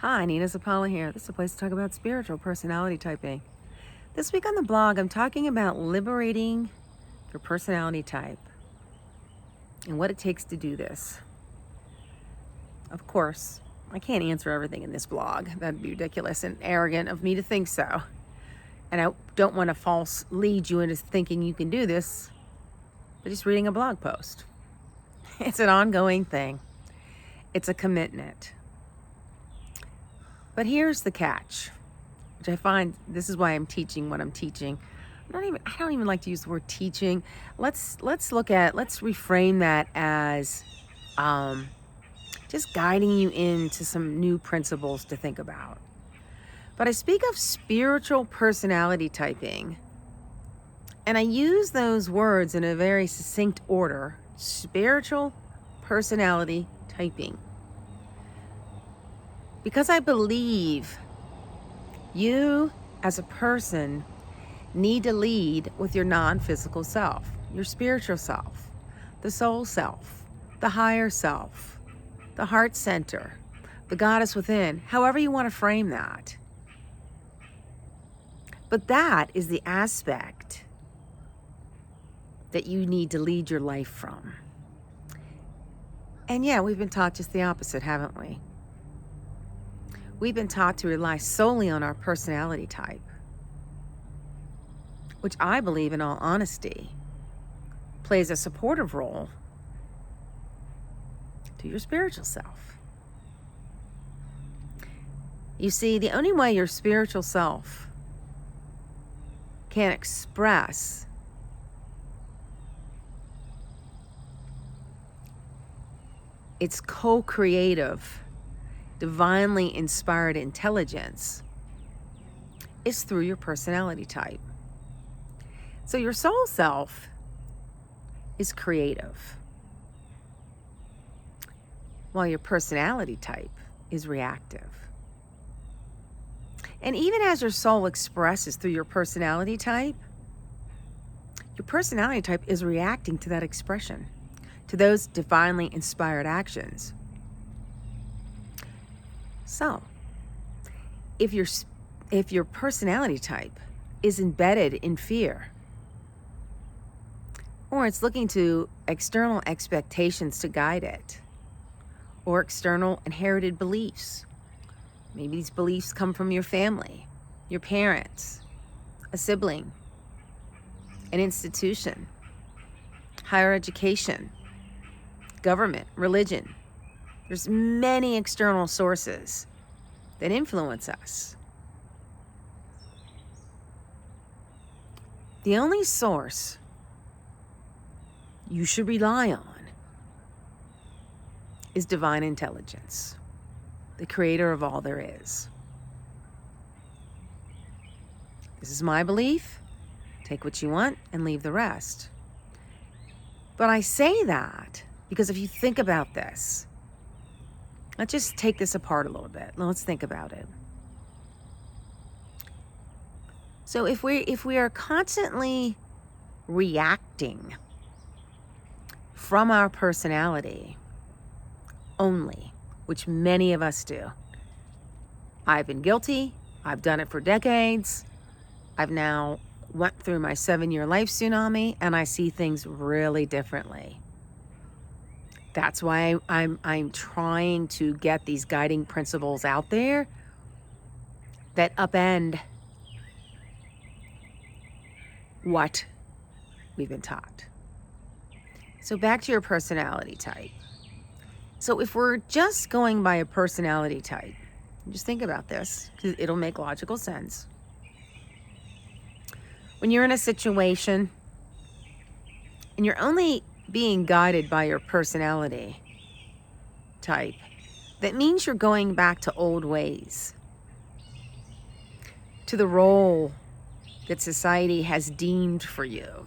Hi, Nina Zapala here. This is a place to talk about spiritual personality typing. This week on the blog, I'm talking about liberating your personality type and what it takes to do this. Of course, I can't answer everything in this blog. That'd be ridiculous and arrogant of me to think so. And I don't want to false lead you into thinking you can do this by just reading a blog post. It's an ongoing thing. It's a commitment. But here's the catch, which I find this is why I'm teaching what I'm teaching. I don't even like to use the word teaching. Let's reframe that as just guiding you into some new principles to think about. But I speak of spiritual personality typing, and I use those words in a very succinct order: spiritual personality typing. Because I believe you as a person need to lead with your non-physical self, your spiritual self, the soul self, the higher self, the heart center, the goddess within, however you want to frame that. But that is the aspect that you need to lead your life from. And yeah, we've been taught just the opposite, haven't we? We've been taught to rely solely on our personality type, which I believe, in all honesty, plays a supportive role to your spiritual self. You see, the only way your spiritual self can express its co-creative, divinely inspired intelligence is through your personality type. So your soul self is creative, while your personality type is reactive. And even as your soul expresses through your personality type is reacting to that expression, to those divinely inspired actions. So, if your personality type is embedded in fear, or it's looking to external expectations to guide it, or external inherited beliefs, maybe these beliefs come from your family, your parents, a sibling, an institution, higher education, government, religion. There's many external sources that influence us. The only source you should rely on is divine intelligence, the creator of all there is. This is my belief. Take what you want and leave the rest. But I say that because if you think about this, let's just take this apart a little bit. Let's think about it. So if we are constantly reacting from our personality only, which many of us do. I've been guilty. I've done it for decades. I've now went through my 7-year life tsunami, and I see things really differently. That's why I'm trying to get these guiding principles out there that upend what we've been taught. So back to your personality type. So if we're just going by a personality type, just think about this, because it'll make logical sense. When you're in a situation and you're only being guided by your personality type, that means you're going back to old ways, to the role that society has deemed for you.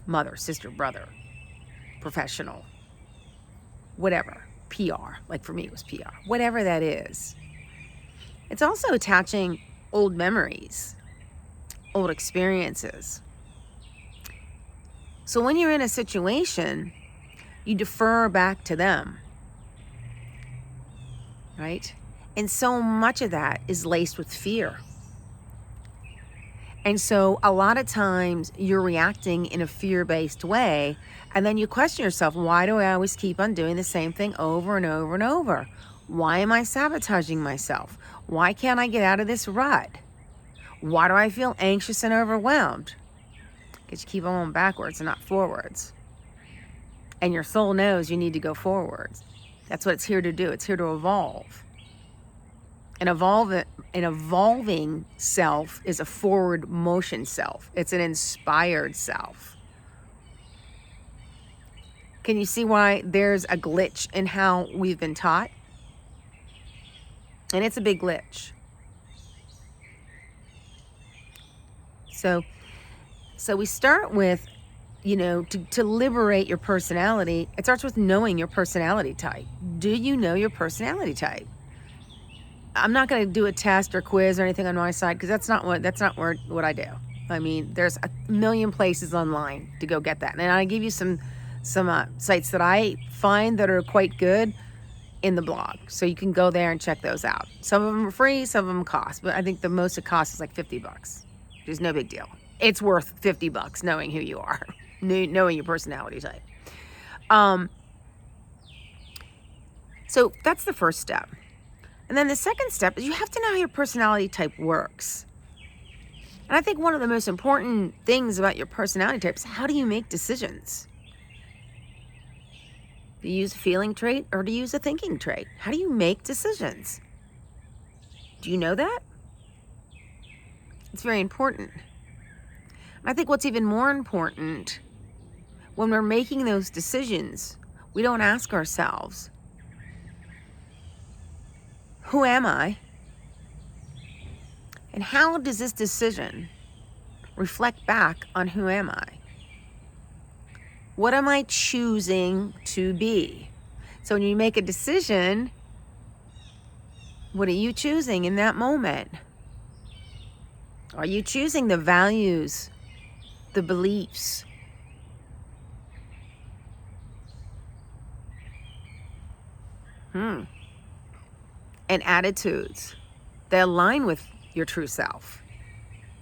Mother, sister, brother, professional, whatever, PR, like for me it was PR, whatever that is. It's also attaching old memories, old experiences. So when you're in a situation, you defer back to them. right? And so much of that is laced with fear. And so a lot of times you're reacting in a fear-based way, and then you question yourself, why do I always keep on doing the same thing over and over and over? Why am I sabotaging myself? Why can't I get out of this rut? Why do I feel anxious and overwhelmed? Because you keep on going backwards and not forwards. And your soul knows you need to go forwards. That's what it's here to do. It's here to evolve. An evolving self is a forward motion self. It's an inspired self. Can you see why there's a glitch in how we've been taught? And it's a big glitch. So we start with, to liberate your personality, it starts with knowing your personality type. Do you know your personality type? I'm not going to do a test or quiz or anything on my side, because that's not what I do. I mean, there's a million places online to go get that. And I give you some sites that I find that are quite good in the blog. So you can go there and check those out. Some of them are free, some of them cost. But I think the most it costs is like $50, which is no big deal. It's worth $50 knowing who you are, knowing your personality type. So that's the first step. And then the second step is you have to know how your personality type works. And I think one of the most important things about your personality type is, how do you make decisions? Do you use a feeling trait or do you use a thinking trait? How do you make decisions? Do you know that? It's very important. And I think what's even more important, when we're making those decisions, we don't ask ourselves, who am I? And how does this decision reflect back on who am I? What am I choosing to be? So when you make a decision, what are you choosing in that moment? Are you choosing the values, the beliefs? And attitudes that align with your true self,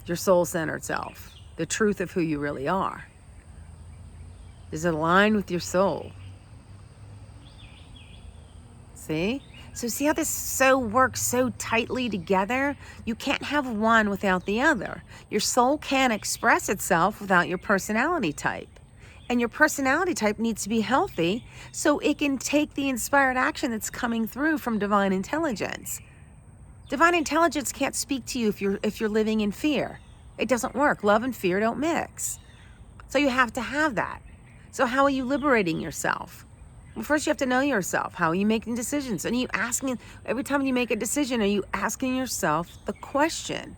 your soul-centered self, the truth of who you really are? Does it align with your soul? See? So see how this works so tightly together? You can't have one without the other. Your soul can't express itself without your personality type. And your personality type needs to be healthy so it can take the inspired action that's coming through from divine intelligence. Divine intelligence can't speak to you if you're living in fear. It doesn't work. Love and fear don't mix. So you have to have that. So how are you liberating yourself? Well, first you have to know yourself. How are you making decisions? And you asking, every time you make a decision, are you asking yourself the question,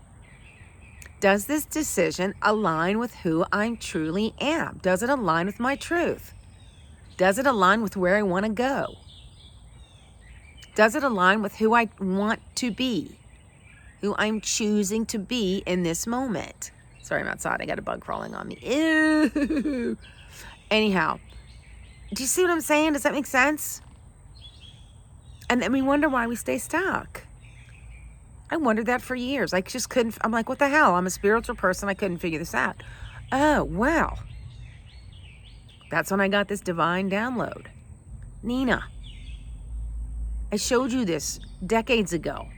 does this decision align with who I truly am? Does it align with my truth? Does it align with where I want to go? Does it align with who I want to be? Who I'm choosing to be in this moment? Sorry, I'm outside. I got a bug crawling on me. Ew. Anyhow, do you see what I'm saying? Does that make sense? And then we wonder why we stay stuck. I wondered that for years. I just couldn't. I'm like, what the hell? I'm a spiritual person. I couldn't figure this out. Oh, well. That's when I got this divine download. Nina, I showed you this decades ago.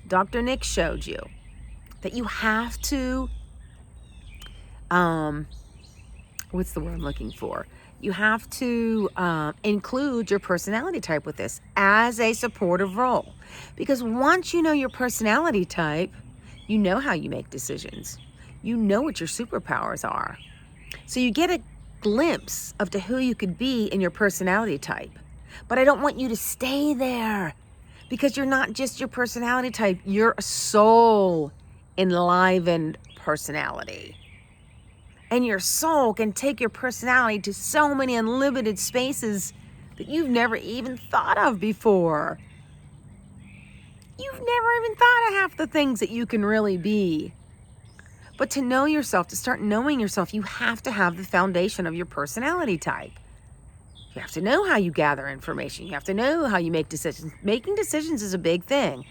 Dr. Nick showed you that you have to, what's the word I'm looking for? You have to include your personality type with this as a supportive role. Because once you know your personality type, you know how you make decisions. You know what your superpowers are. So you get a glimpse of to who you could be in your personality type. But I don't want you to stay there, because you're not just your personality type. You're a soul enlivened personality. And your soul can take your personality to so many unlimited spaces that you've never even thought of before. You've never even thought of half the things that you can really be. But to know yourself, to start knowing yourself, you have to have the foundation of your personality type. You You have to know how you gather information. You have to know how you make decisions. Making decisions is a big thing.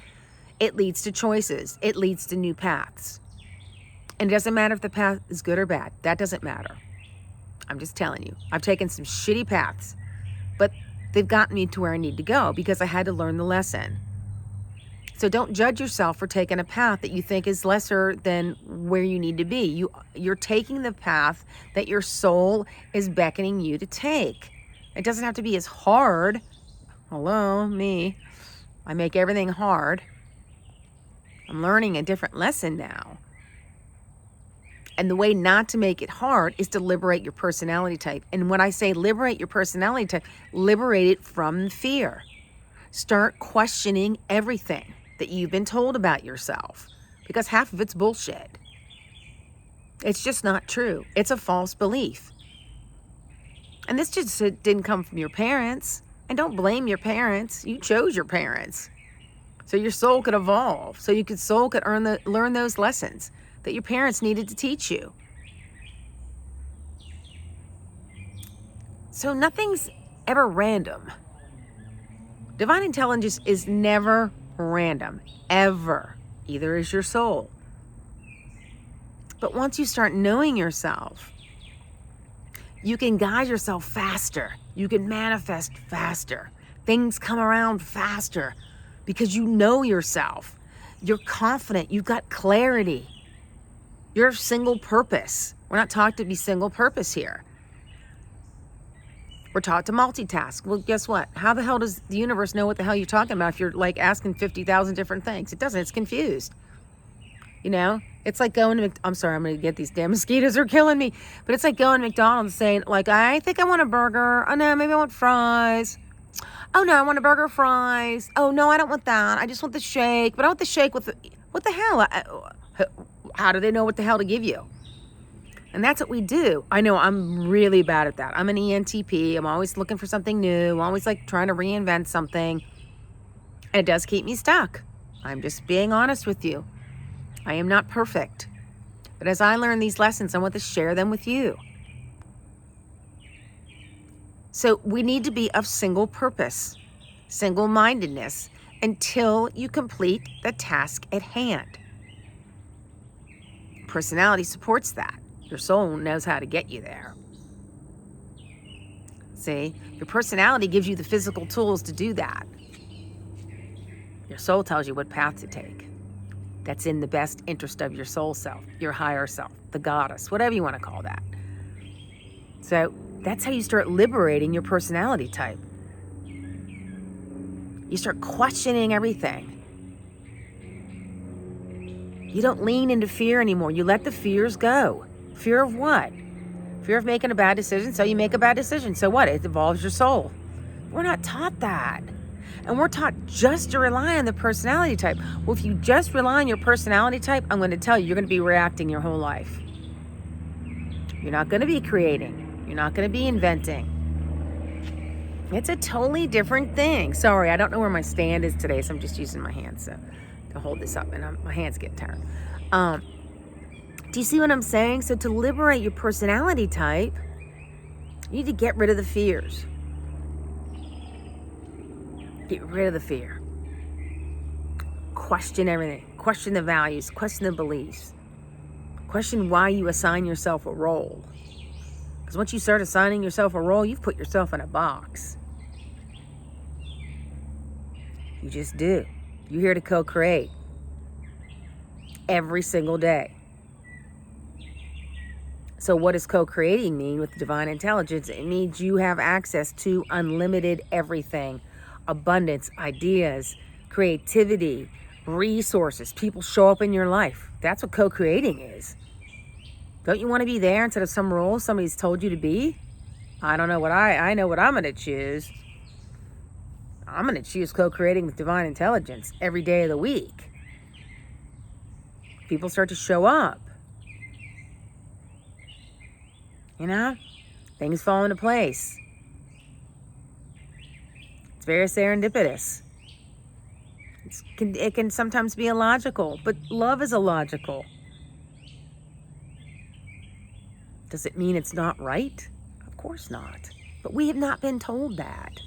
It leads to choices. It leads to new paths. And it doesn't matter if the path is good or bad. That doesn't matter. I'm just telling you. I've taken some shitty paths, but they've gotten me to where I need to go because I had to learn the lesson. So don't judge yourself for taking a path that you think is lesser than where you need to be. You're taking the path that your soul is beckoning you to take. It doesn't have to be as hard. Hello, me. I make everything hard. I'm learning a different lesson now. And the way not to make it hard is to liberate your personality type. And when I say liberate your personality type, liberate it from fear. Start questioning everything that you've been told about yourself, because half of it's bullshit. It's just not true. It's a false belief. And this just didn't come from your parents. And don't blame your parents. You chose your parents. So your soul could evolve. So your soul could learn those lessons that your parents needed to teach you. So nothing's ever random. Divine intelligence is never random, ever. Either is your soul. But once you start knowing yourself, you can guide yourself faster. You can manifest faster. Things come around faster because you know yourself. You're confident. You've got clarity. You're single purpose. We're not taught to be single purpose here. We're taught to multitask. Well, guess what? How the hell does the universe know what the hell you're talking about if you're like asking 50,000 different things? It doesn't. It's confused. You know? It's like going to I'm sorry, I'm going to get these damn mosquitoes are killing me. But it's like going to McDonald's saying, like, I think I want a burger. Oh, no, maybe I want fries. Oh, no, I want a burger, fries. Oh, no, I don't want that. I just want the shake. But I want the shake with what the hell? How do they know what the hell to give you? And that's what we do. I know I'm really bad at that. I'm an ENTP. I'm always looking for something new. I'm always like trying to reinvent something. And it does keep me stuck. I'm just being honest with you. I am not perfect. But as I learn these lessons, I want to share them with you. So we need to be of single purpose, single-mindedness, until you complete the task at hand. Personality supports that. Your soul knows how to get you there. See, your personality gives you the physical tools to do that. Your soul tells you what path to take. That's in the best interest of your soul self, your higher self, the goddess, whatever you want to call that. So that's how you start liberating your personality type. You start questioning everything. You don't lean into fear anymore. You let the fears go. Fear of what? Fear of making a bad decision, so you make a bad decision. So what? It involves your soul. We're not taught that. And we're taught just to rely on the personality type. Well, if you just rely on your personality type, I'm going to tell you, you're going to be reacting your whole life. You're not going to be creating. You're not going to be inventing. It's a totally different thing. Sorry, I don't know where my stand is today, so I'm just using my hands to hold this up, and my hands get tired. Do you see what I'm saying? So to liberate your personality type, you need to get rid of the fears. Get rid of the fear. Question everything. Question the values. Question the beliefs. Question why you assign yourself a role. Because once you start assigning yourself a role, you've put yourself in a box. You just do. You're here to co-create. Every single day. So what does co-creating mean with divine intelligence? It means you have access to unlimited everything. Abundance, ideas, creativity, resources. People show up in your life. That's what co-creating is. Don't you want to be there instead of some role somebody's told you to be? I don't know what I know what I'm going to choose. I'm going to choose co-creating with divine intelligence every day of the week. People start to show up. You know, things fall into place. It's very serendipitous. It can sometimes be illogical, but love is illogical. Does it mean it's not right? Of course not. But we have not been told that.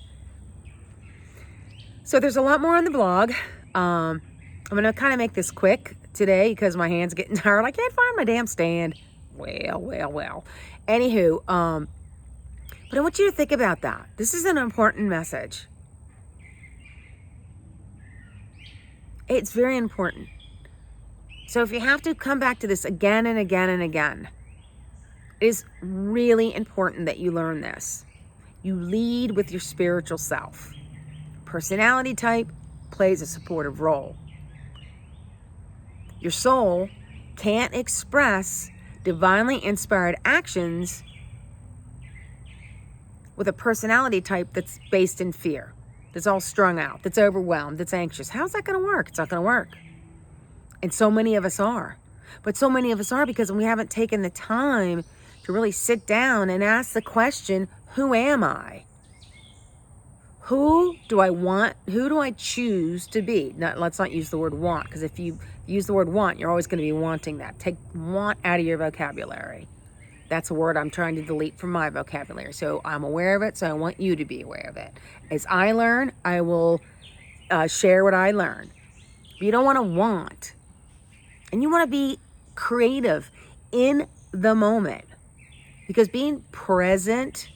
So there's a lot more on the blog. I'm going to kind of make this quick today because my hand's getting tired. I can't find my damn stand. Well. Anywho, but I want you to think about that. This is an important message. It's very important. So if you have to come back to this again and again and again, it is really important that you learn this. You lead with your spiritual self. Personality type plays a supportive role. Your soul can't express divinely inspired actions with a personality type that's based in fear, that's all strung out, that's overwhelmed, that's anxious. How's that going to work? It's not going to work. And so many of us are. But so many of us are because we haven't taken the time to really sit down and ask the question, who am I? Who do I want? Who do I choose to be? Let's not use the word want, because if you use the word want, you're always going to be wanting that. Take want out of your vocabulary. That's a word I'm trying to delete from my vocabulary. So I'm aware of it, so I want you to be aware of it. As I learn, I will share what I learn. But you don't want to want. And you want to be creative in the moment. Because being present,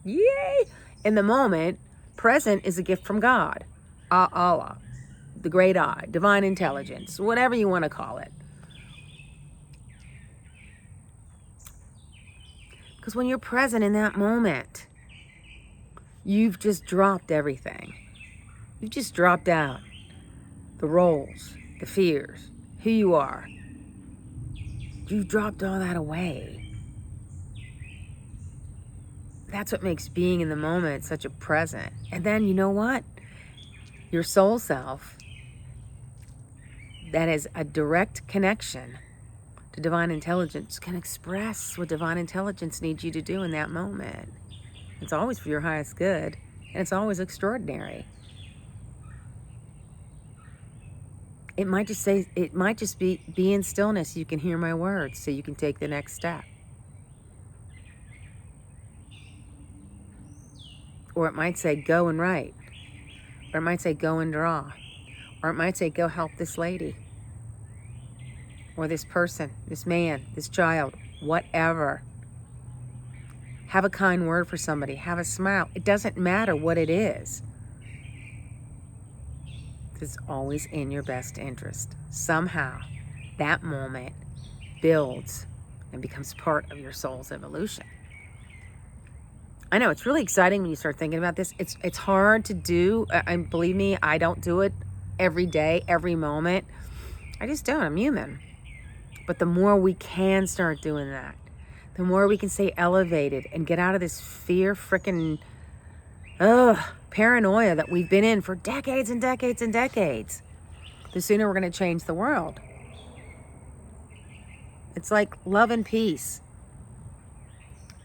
yay, in the moment, present is a gift from God. Allah, the great I, divine intelligence, whatever you want to call it. Because when you're present in that moment, you've just dropped everything. You've just dropped out the roles, the fears, who you are. You've dropped all that away. That's what makes being in the moment such a present. And then you know what? Your soul self, that is a direct connection to divine intelligence, can express what divine intelligence needs you to do in that moment. It's always for your highest good, and it's always extraordinary. It might just be in stillness so you can hear my words, so you can take the next step. Or it might say, go and write. Or it might say, go and draw. Or it might say, go help this lady. Or this person, this man, this child, whatever. Have a kind word for somebody. Have a smile. It doesn't matter what it is. It's always in your best interest. Somehow, that moment builds and becomes part of your soul's evolution. I know, it's really exciting when you start thinking about this. It's hard to do. And believe me, I don't do it every day, every moment. I just don't. I'm human. But the more we can start doing that, the more we can stay elevated and get out of this fear freaking paranoia that we've been in for decades and decades and decades, the sooner we're going to change the world. It's like love and peace.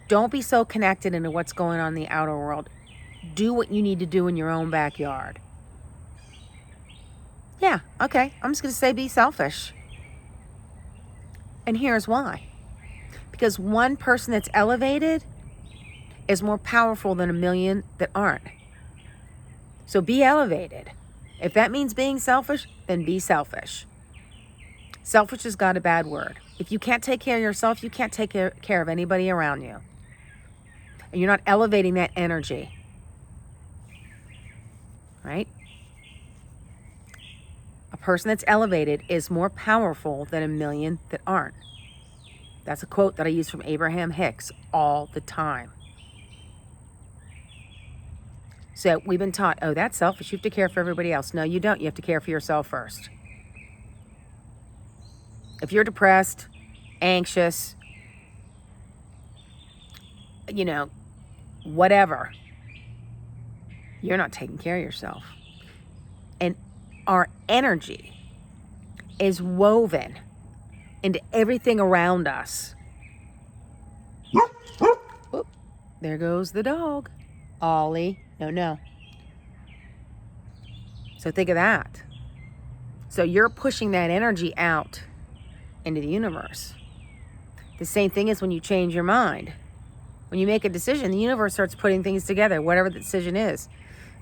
Don't be so connected into what's going on in the outer world. Do what you need to do in your own backyard. Yeah, okay. I'm just going to say be selfish. And here's why. Because one person that's elevated is more powerful than a million that aren't. So be elevated. If that means being selfish, then be selfish. Selfish has got a bad word. If you can't take care of yourself, you can't take care of anybody around you. And you're not elevating that energy. Right? A person that's elevated is more powerful than a million that aren't. That's a quote that I use from Abraham Hicks all the time. So we've been taught, oh, that's selfish. You have to care for everybody else. No, you don't. You have to care for yourself first. If you're depressed, anxious, whatever, you're not taking care of yourself. And our energy is woven into everything around us. Oop, there goes the dog. Ollie. No. So think of that. So you're pushing that energy out into the universe. The same thing is when you change your mind. When you make a decision, the universe starts putting things together, whatever the decision is.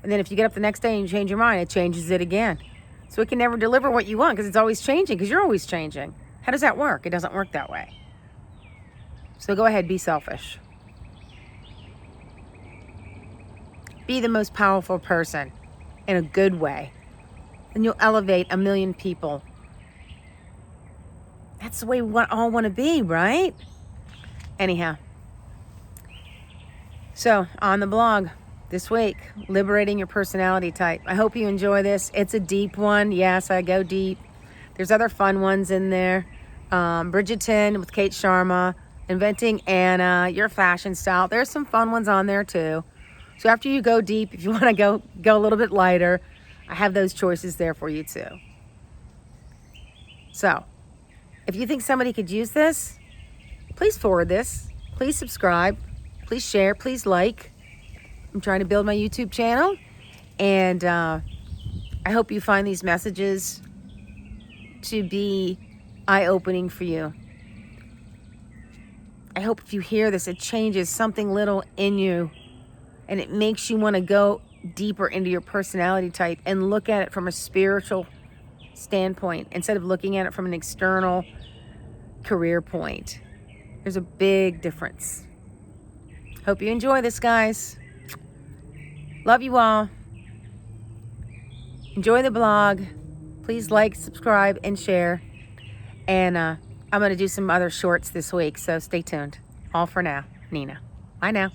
And then if you get up the next day and you change your mind, it changes it again. So it can never deliver what you want because it's always changing, because you're always changing. How does that work? It doesn't work that way. So go ahead, be selfish. Be the most powerful person in a good way. And you'll elevate a million people. That's the way we all want to be, right? Anyhow. So, on the blog this week, liberating your personality type. I hope you enjoy this. It's a deep one. Yes, I go deep. There's other fun ones in there. Bridgerton with Kate Sharma, Inventing Anna, Your Fashion Style. There's some fun ones on there too. So after you go deep, if you want to go a little bit lighter, I have those choices there for you too. So, if you think somebody could use this, please forward this. Please subscribe. Please share. Please like. I'm trying to build my YouTube channel. And I hope you find these messages to be eye-opening for you. I hope if you hear this, it changes something little in you. And it makes you want to go deeper into your personality type and look at it from a spiritual standpoint instead of looking at it from an external career point. There's a big difference. Hope you enjoy this, guys. Love you all. Enjoy the blog. Please like, subscribe, and share. And I'm going to do some other shorts this week, so stay tuned. All for now. Nina. Bye now.